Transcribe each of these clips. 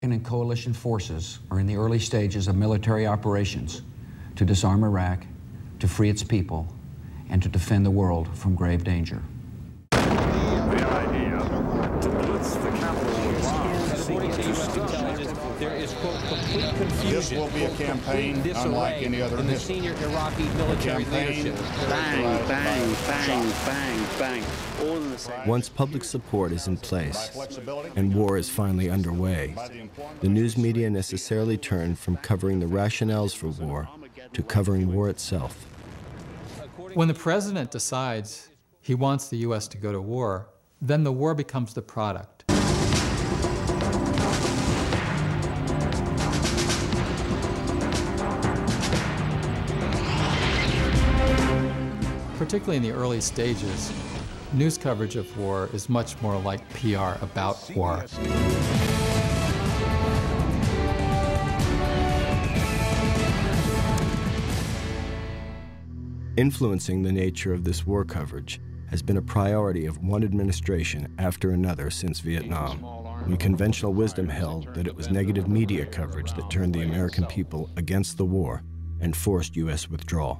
American and coalition forces are in the early stages of military operations to disarm Iraq, to free its people, and to defend the world from grave danger. The idea to blitz the capital with bombs. There is, quote, complete confusion. This will be a campaign unlike any other in the history. senior Iraqi military leadership. Bang, bang, bang, bang, bang. All in the same. Once public support is in place and war is finally underway, the news media necessarily turn from covering the rationales for war to covering war itself. When the president decides he wants the U.S. to go to war, then the war becomes the product. Particularly in the early stages, news coverage of war is much more like PR about war. Influencing the nature of this war coverage has been a priority of one administration after another since Vietnam, when conventional wisdom held that it was negative media coverage that turned the American people against the war and forced U.S. withdrawal.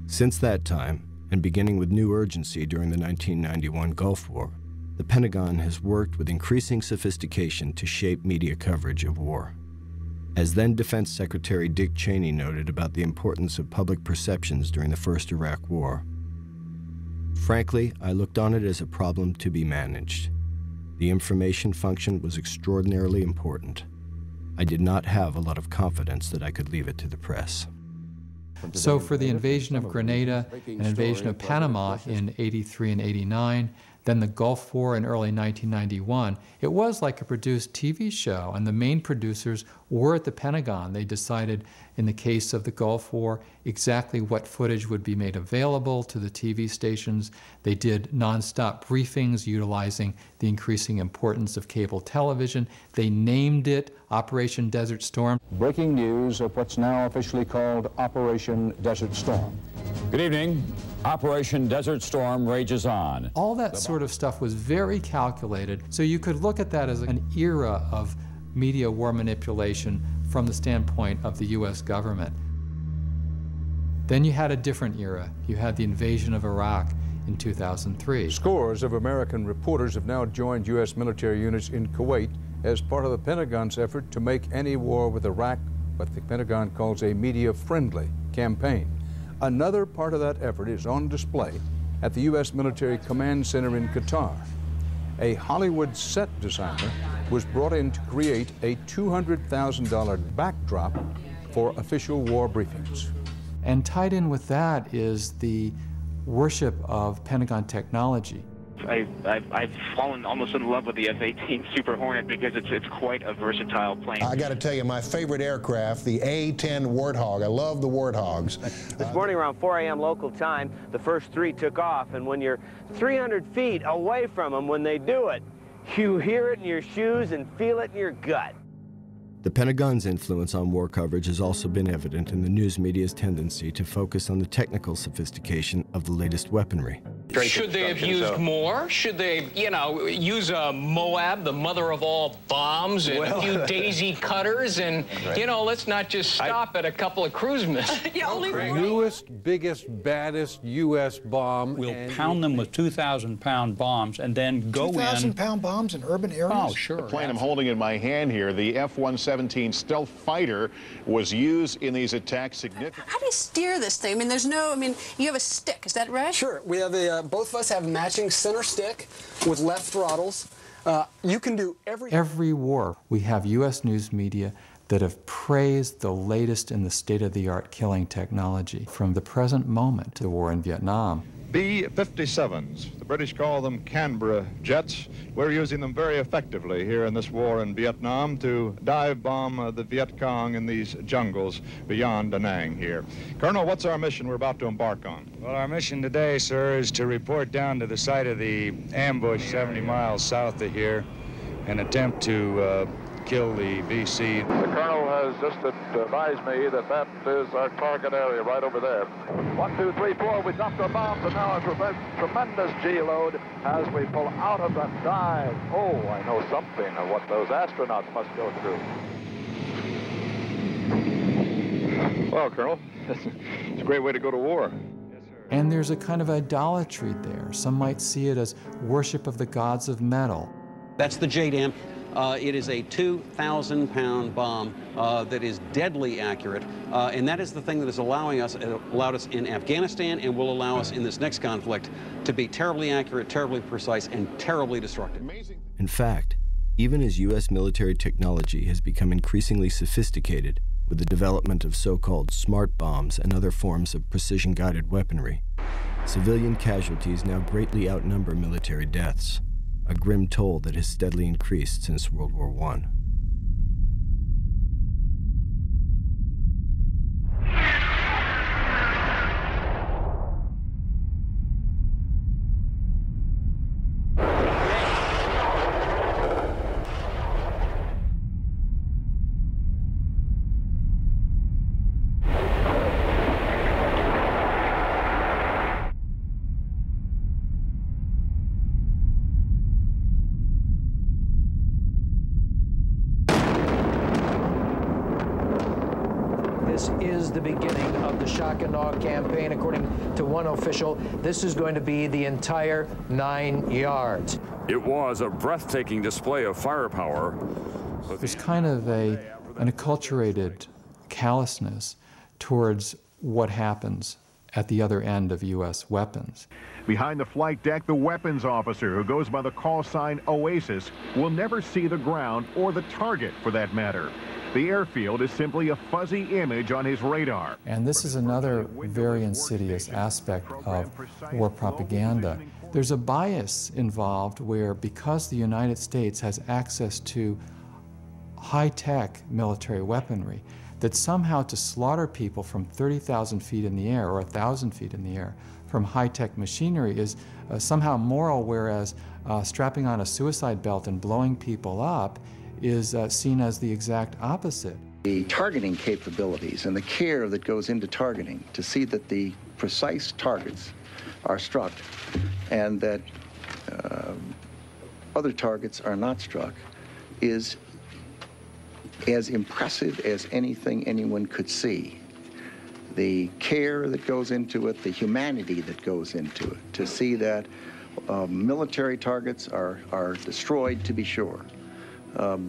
Since that time, and beginning with new urgency during the 1991 Gulf War, the Pentagon has worked with increasing sophistication to shape media coverage of war. As then Defense Secretary Dick Cheney noted about the importance of public perceptions during the first Iraq War, frankly, I looked on it as a problem to be managed. The information function was extraordinarily important. I did not have a lot of confidence that I could leave it to the press. So for the invasion of Grenada and invasion of Panama in '83 and '89, then the Gulf War in early 1991, it was like a produced TV show, and the main producers were at the Pentagon. They decided, in the case of the Gulf War, exactly what footage would be made available to the TV stations. They did nonstop briefings utilizing the increasing importance of cable television. They named it Operation Desert Storm. Breaking news of what's now officially called Operation Desert Storm. Good evening. Operation Desert Storm rages on. All that sort of stuff was very calculated, so you could look at that as an era of media war manipulation from the standpoint of the U.S. government. Then you had a different era. You had the invasion of Iraq in 2003. Scores of American reporters have now joined U.S. military units in Kuwait as part of the Pentagon's effort to make any war with Iraq what the Pentagon calls a media-friendly campaign. Another part of that effort is on display at the U.S. Military Command Center in Qatar. A Hollywood set designer was brought in to create a $200,000 backdrop for official war briefings. And tied in with that is the worship of Pentagon technology. I've fallen almost in love with the F-18 Super Hornet because it's quite a versatile plane. I got to tell you, my favorite aircraft, the A-10 Warthog. I love the Warthogs. This morning around 4 a.m. local time, the first three took off, and when you're 300 feet away from them when they do it, you hear it in your shoes and feel it in your gut. The Pentagon's influence on war coverage has also been evident in the news media's tendency to focus on the technical sophistication of the latest weaponry. Should they have used more? Should they, use a Moab, the mother of all bombs, and a few daisy cutters, and, let's not just stop at a couple of cruise missiles. Newest, biggest, baddest U.S. bomb. We'll pound them with 2,000-pound bombs and then go in. 2,000-pound bombs in urban areas? Oh, sure. The plane I'm holding in my hand here, the F-117 stealth fighter, was used in these attacks significantly. How do you steer this thing? You have a stick, is that right? Sure. We have both of us have matching center stick with left throttles. You can do every war. We have U.S. news media that have praised the latest in the state-of-the-art killing technology from the present moment to the war in Vietnam. B-57s, the British call them Canberra jets. We're using them very effectively here in this war in Vietnam to dive bomb the Viet Cong in these jungles beyond Da Nang here. Colonel, what's our mission we're about to embark on? Well, our mission today, sir, is to report down to the site of the ambush 70 miles south of here and attempt to kill the VC. The colonel has just advised me that that is our target area right over there. 1, 2, 3, 4, we dropped our bombs, and now a tremendous G-load as we pull out of the dive. Oh, I know something of what those astronauts must go through. Well, Colonel, it's a great way to go to war. And there's a kind of idolatry there. Some might see it as worship of the gods of metal. That's the JDAM. It is a 2,000-pound bomb that is deadly accurate, and that is the thing that is allowed us in Afghanistan and will allow us in this next conflict to be terribly accurate, terribly precise, and terribly destructive. In fact, even as U.S. military technology has become increasingly sophisticated with the development of so-called smart bombs and other forms of precision-guided weaponry, civilian casualties now greatly outnumber military deaths, a grim toll that has steadily increased since World War I. This is the beginning of the shock and awe campaign. According to one official, this is going to be the entire 9 yards. It was a breathtaking display of firepower. There's kind of an acculturated callousness towards what happens at the other end of U.S. weapons. Behind the flight deck, the weapons officer, who goes by the call sign Oasis, will never see the ground or the target, for that matter. The airfield is simply a fuzzy image on his radar. And this is another very insidious aspect of war propaganda. There's a bias involved where, because the United States has access to high-tech military weaponry, that somehow to slaughter people from 30,000 feet in the air or 1,000 feet in the air from high-tech machinery is somehow moral, whereas strapping on a suicide belt and blowing people up is seen as the exact opposite. The targeting capabilities and the care that goes into targeting to see that the precise targets are struck and that other targets are not struck is as impressive as anything anyone could see. The care that goes into it, the humanity that goes into it, to see that military targets are destroyed, to be sure,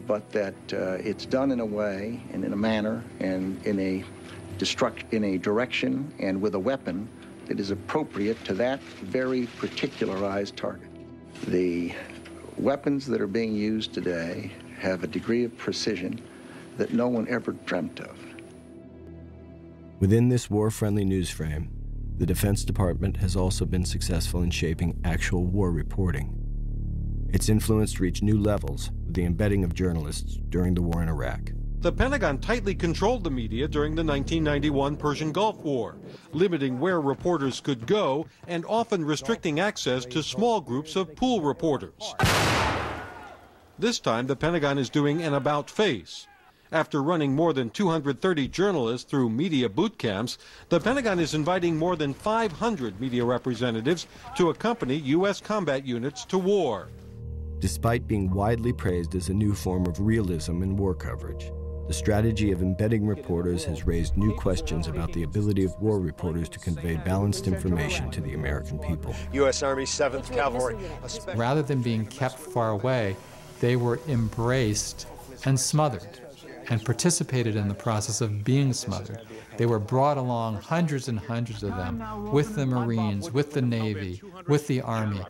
but that it's done in a way and in a manner and in a direction and with a weapon that is appropriate to that very particularized target. The weapons that are being used today have a degree of precision that no one ever dreamt of. Within this war-friendly news frame, the Defense Department has also been successful in shaping actual war reporting. Its influence reached new levels with the embedding of journalists during the war in Iraq. The Pentagon tightly controlled the media during the 1991 Persian Gulf War, limiting where reporters could go and often restricting access to small groups of pool reporters. This time, the Pentagon is doing an about-face. After running more than 230 journalists through media boot camps, the Pentagon is inviting more than 500 media representatives to accompany U.S. combat units to war. Despite being widely praised as a new form of realism in war coverage, the strategy of embedding reporters has raised new questions about the ability of war reporters to convey balanced information to the American people. U.S. Army 7th Cavalry. Rather than being kept far away, they were embraced and smothered and participated in the process of being smothered. They were brought along, hundreds and hundreds of them, with the Marines, with the Navy, with the Army,